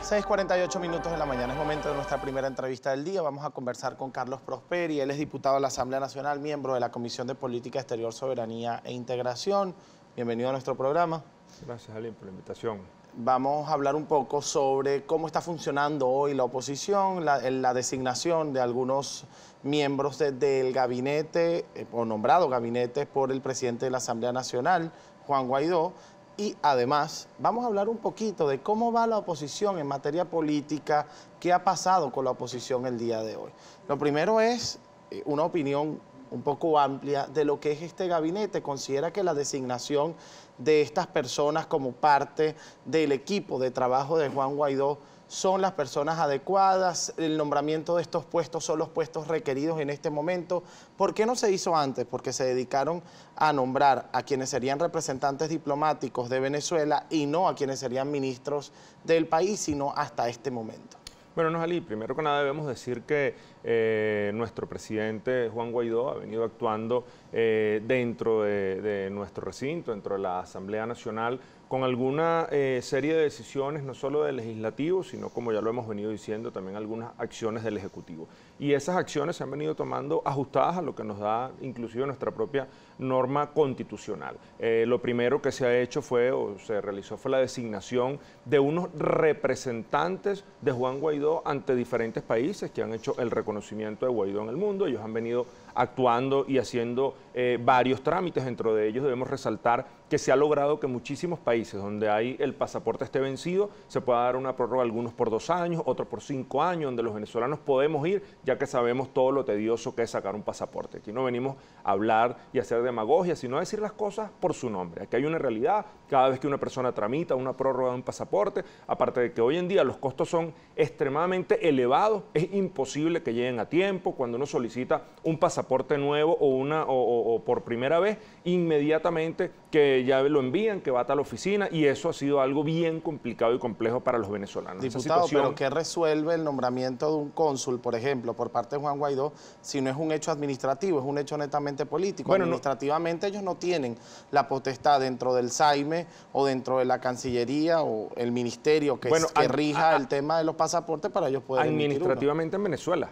6:48 de la mañana, es momento de nuestra primera entrevista del día. Vamos a conversar con Carlos Prosperi, él es diputado de la Asamblea Nacional, miembro de la Comisión de Política Exterior, Soberanía e Integración. Bienvenido a nuestro programa. Gracias, Alin, por la invitación. Vamos a hablar un poco sobre cómo está funcionando hoy la oposición, la designación de algunos miembros del gabinete, o nombrado gabinete por el presidente de la Asamblea Nacional, Juan Guaidó. Y además, vamos a hablar un poquito de cómo va la oposición en materia política, qué ha pasado con la oposición el día de hoy. Lo primero es una opinión un poco amplia de lo que es este gabinete. Considera que la designación de estas personas como parte del equipo de trabajo de Juan Guaidó son las personas adecuadas, el nombramiento de estos puestos son los puestos requeridos en este momento. ¿Por qué no se hizo antes? Porque se dedicaron a nombrar a quienes serían representantes diplomáticos de Venezuela y no a quienes serían ministros del país, sino hasta este momento. Bueno, Nojalí, primero que nada debemos decir que nuestro presidente Juan Guaidó ha venido actuando dentro de nuestro recinto, dentro de la Asamblea Nacional, con alguna serie de decisiones, no solo del legislativo, sino, como ya lo hemos venido diciendo, también algunas acciones del ejecutivo. Y esas acciones se han venido tomando ajustadas a lo que nos da inclusive nuestra propia norma constitucional. Lo primero que se ha hecho fue, o se realizó, fue la designación de unos representantes de Juan Guaidó ante diferentes países que han hecho el reconocimiento de Guaidó en el mundo. Ellos han venido actuando y haciendo varios trámites. Dentro de ellos debemos resaltar que se ha logrado que muchísimos países donde hay el pasaporte esté vencido, se pueda dar una prórroga, algunos por 2 años, otros por 5 años, donde los venezolanos podemos ir, ya que sabemos todo lo tedioso que es sacar un pasaporte. Aquí no venimos a hablar y a hacer demagogia, sino a decir las cosas por su nombre. Aquí hay una realidad, cada vez que una persona tramita una prórroga de un pasaporte, aparte de que hoy en día los costos son extremadamente elevados, es imposible que lleguen a tiempo. Cuando uno solicita un pasaporte nuevo o por primera vez, inmediatamente que ya lo envían, que va a tal oficina, y eso ha sido algo bien complicado y complejo para los venezolanos. Diputado, pero ¿qué resuelve el nombramiento de un cónsul, por ejemplo, por parte de Juan Guaidó, si no es un hecho administrativo, es un hecho netamente político? Bueno, administrativamente ellos no tienen la potestad dentro del SAIME o dentro de la Cancillería o el ministerio que rija el tema de los pasaportes para ellos poder administrativamente en Venezuela.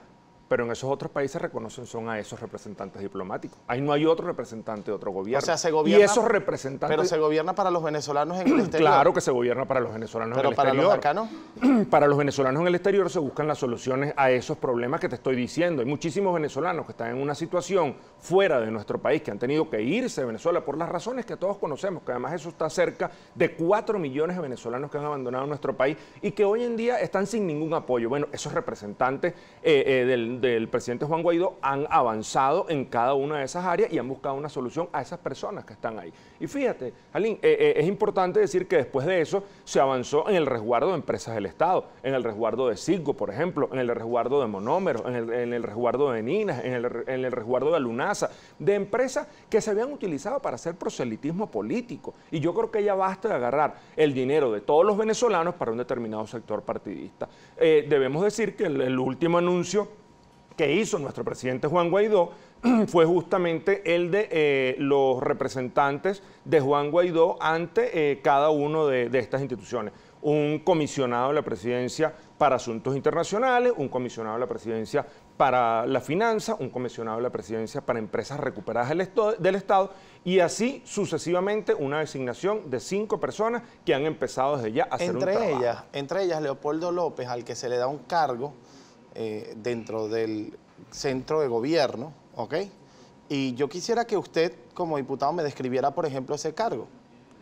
Pero en esos otros países reconocen son a esos representantes diplomáticos. Ahí no hay otro representante de otro gobierno. O sea, se gobierna, y esos representantes... Pero se gobierna para los venezolanos en el exterior. Claro que se gobierna para los venezolanos en el exterior. Pero para los acá no. Para los venezolanos en el exterior se buscan las soluciones a esos problemas que te estoy diciendo. Hay muchísimos venezolanos que están en una situación fuera de nuestro país, que han tenido que irse de Venezuela por las razones que todos conocemos, que además eso está cerca de 4 millones de venezolanos que han abandonado nuestro país y que hoy en día están sin ningún apoyo. Bueno, esos representantes del presidente Juan Guaidó han avanzado en cada una de esas áreas y han buscado una solución a esas personas que están ahí. Y fíjate, Alin, es importante decir que después de eso se avanzó en el resguardo de empresas del Estado, en el resguardo de Citgo, por ejemplo, en el resguardo de Monómeros, en el resguardo de Ninas, en el resguardo de Lunasa, de empresas que se habían utilizado para hacer proselitismo político. Y yo creo que ya basta de agarrar el dinero de todos los venezolanos para un determinado sector partidista. Debemos decir que el último anuncio que hizo nuestro presidente Juan Guaidó fue justamente el de los representantes de Juan Guaidó ante cada uno de estas instituciones. Un comisionado de la presidencia para asuntos internacionales, un comisionado de la presidencia para la finanza, un comisionado de la presidencia para empresas recuperadas del Estado, y así sucesivamente una designación de 5 personas que han empezado desde ya a hacer un trabajo. Entre ellas Leopoldo López, al que se le da un cargo dentro del centro de gobierno, ¿ok? Y yo quisiera que usted, como diputado, me describiera, por ejemplo, ese cargo.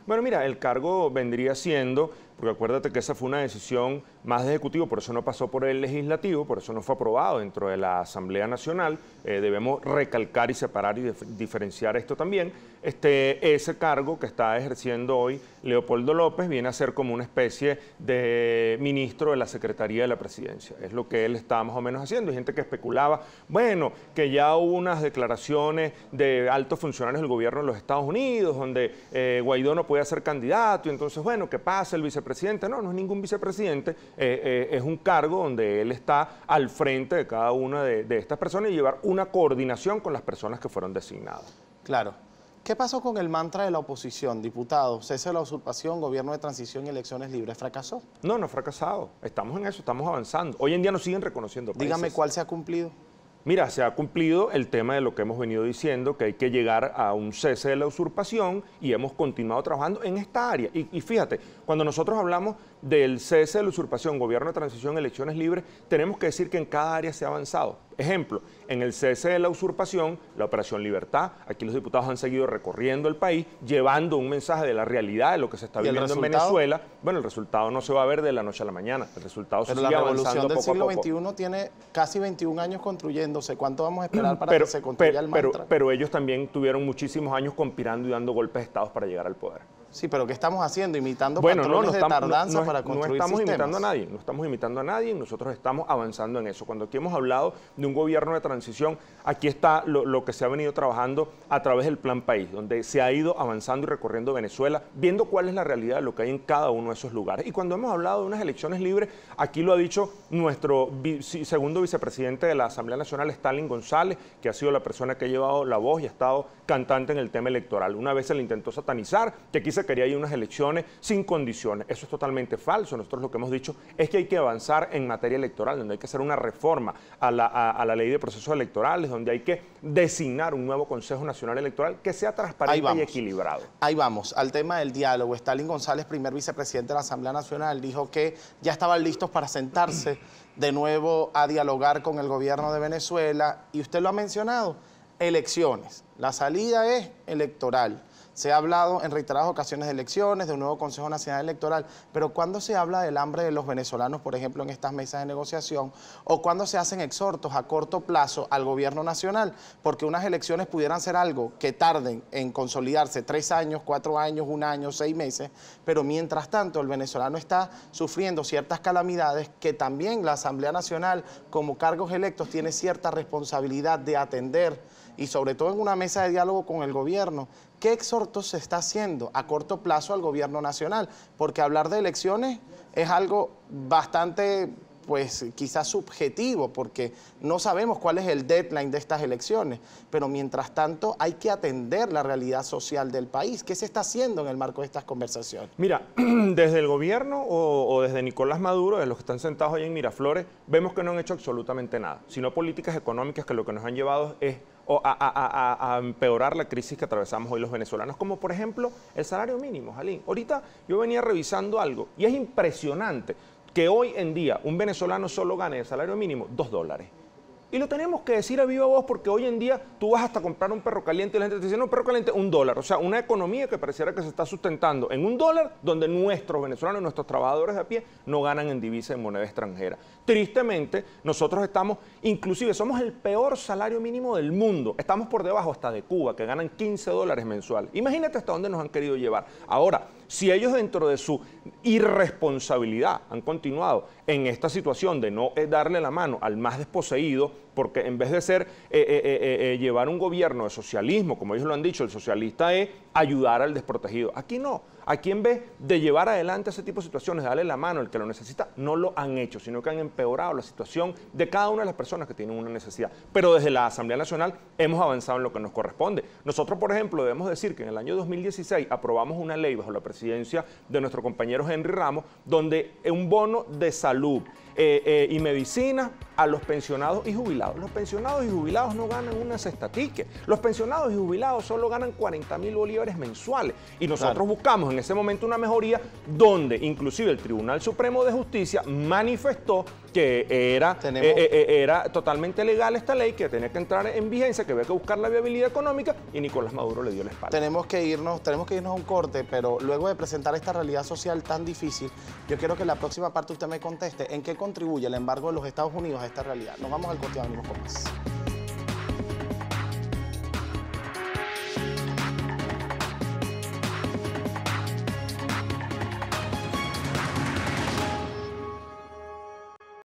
Bueno, mira, el cargo vendría siendo, porque acuérdate que esa fue una decisión más de ejecutivo, por eso no pasó por el legislativo, por eso no fue aprobado dentro de la Asamblea Nacional. Debemos recalcar y separar y diferenciar esto también. Ese cargo que está ejerciendo hoy Leopoldo López viene a ser como una especie de ministro de la Secretaría de la Presidencia. Es lo que él está más o menos haciendo. Hay gente que especulaba, bueno, que ya hubo unas declaraciones de altos funcionarios del gobierno de los Estados Unidos, donde Guaidó no podía ser candidato, y entonces, bueno, ¿qué pasa el vicepresidente? No, no es ningún vicepresidente, es un cargo donde él está al frente de cada una de estas personas y llevar una coordinación con las personas que fueron designadas. Claro. ¿Qué pasó con el mantra de la oposición, diputado? Cese de la usurpación, gobierno de transición y elecciones libres. ¿Fracasó? No, no ha fracasado. Estamos en eso, estamos avanzando. Hoy en día nos siguen reconociendo países. Dígame cuál se ha cumplido. Mira, se ha cumplido el tema de lo que hemos venido diciendo, que hay que llegar a un cese de la usurpación y hemos continuado trabajando en esta área. Y fíjate, cuando nosotros hablamos del cese de la usurpación, gobierno de transición, elecciones libres, tenemos que decir que en cada área se ha avanzado. Ejemplo, en el cese de la usurpación, la Operación Libertad, aquí los diputados han seguido recorriendo el país, llevando un mensaje de la realidad de lo que se está viviendo en Venezuela. Bueno, el resultado no se va a ver de la noche a la mañana, el resultado se sigue avanzando poco a poco. Pero la revolución del siglo XXI tiene casi 21 años construyéndose. ¿Cuánto vamos a esperar para que se construya el mantra? Pero ellos también tuvieron muchísimos años conspirando y dando golpes de Estado para llegar al poder. Sí, pero ¿qué estamos haciendo? Imitando patrones de tardanza para construir no estamos sistemas. imitando a nadie, no estamos imitando a nadie, nosotros estamos avanzando en eso. Cuando aquí hemos hablado de un gobierno de transición, aquí está lo que se ha venido trabajando a través del Plan País, donde se ha ido avanzando y recorriendo Venezuela, viendo cuál es la realidad de lo que hay en cada uno de esos lugares. Y cuando hemos hablado de unas elecciones libres, aquí lo ha dicho nuestro segundo vicepresidente de la Asamblea Nacional, Stalin González, que ha sido la persona que ha llevado la voz y ha estado cantante en el tema electoral. Una vez se le intentó satanizar, que aquí se quería ir unas elecciones sin condiciones. Eso es totalmente falso. Nosotros lo que hemos dicho es que hay que avanzar en materia electoral, donde hay que hacer una reforma a la ley de procesos electorales, donde hay que designar un nuevo Consejo Nacional Electoral que sea transparente y equilibrado. Ahí vamos, al tema del diálogo. Stalin González, primer vicepresidente de la Asamblea Nacional, dijo que ya estaban listos para sentarse de nuevo a dialogar con el gobierno de Venezuela. Y usted lo ha mencionado, elecciones. La salida es electoral. Se ha hablado en reiteradas ocasiones de elecciones, de un nuevo Consejo Nacional Electoral, pero ¿cuándo se habla del hambre de los venezolanos, por ejemplo, en estas mesas de negociación? ¿O cuándo se hacen exhortos a corto plazo al gobierno nacional? Porque unas elecciones pudieran ser algo que tarden en consolidarse 3 años, 4 años, 1 año, 6 meses, pero mientras tanto el venezolano está sufriendo ciertas calamidades que también la Asamblea Nacional, como cargos electos, tiene cierta responsabilidad de atender, y sobre todo en una mesa de diálogo con el gobierno. ¿Qué exhortos se está haciendo a corto plazo al gobierno nacional? Porque hablar de elecciones es algo bastante, pues quizás subjetivo, porque no sabemos cuál es el deadline de estas elecciones, pero mientras tanto hay que atender la realidad social del país. ¿Qué se está haciendo en el marco de estas conversaciones? Mira, desde el gobierno o desde Nicolás Maduro, de los que están sentados ahí en Miraflores, vemos que no han hecho absolutamente nada, sino políticas económicas que lo que nos han llevado es a empeorar la crisis que atravesamos hoy los venezolanos, como por ejemplo el salario mínimo, Jalín. Ahorita yo venía revisando algo y es impresionante que hoy en día un venezolano solo gane el salario mínimo $2. Y lo tenemos que decir a viva voz porque hoy en día tú vas hasta comprar un perro caliente y la gente te dice, no, perro caliente, $1. O sea, una economía que pareciera que se está sustentando en $1, donde nuestros venezolanos, nuestros trabajadores de a pie, no ganan en divisa, en moneda extranjera. Tristemente, nosotros estamos, inclusive somos el peor salario mínimo del mundo. Estamos por debajo hasta de Cuba, que ganan $15 mensuales. Imagínate hasta dónde nos han querido llevar. Ahora, si ellos dentro de su irresponsabilidad han continuado en esta situación de no darle la mano al más desposeído, porque en vez de ser llevar un gobierno de socialismo, como ellos lo han dicho, el socialista es ayudar al desprotegido. Aquí no. Aquí en vez de llevar adelante ese tipo de situaciones, de darle la mano al que lo necesita, no lo han hecho, sino que han empeorado la situación de cada una de las personas que tienen una necesidad. Pero desde la Asamblea Nacional hemos avanzado en lo que nos corresponde. Nosotros, por ejemplo, debemos decir que en el año 2016 aprobamos una ley bajo la presidencia de nuestro compañero Henry Ramos, donde un bono de salud y medicina a los pensionados y jubilados. Los pensionados y jubilados no ganan una cesta ticket. Los pensionados y jubilados solo ganan 40.000 bolívares mensuales. Y nosotros buscamos en ese momento una mejoría donde inclusive el Tribunal Supremo de Justicia manifestó que era totalmente legal esta ley, que tenía que entrar en vigencia, que había que buscar la viabilidad económica, y Nicolás Maduro le dio la espalda. Tenemos que irnos a un corte, pero luego de presentar esta realidad social tan difícil, yo quiero que en la próxima parte usted me conteste en qué contribuye el embargo de los Estados Unidos a esta realidad. Nos vamos al corte y venimos con más.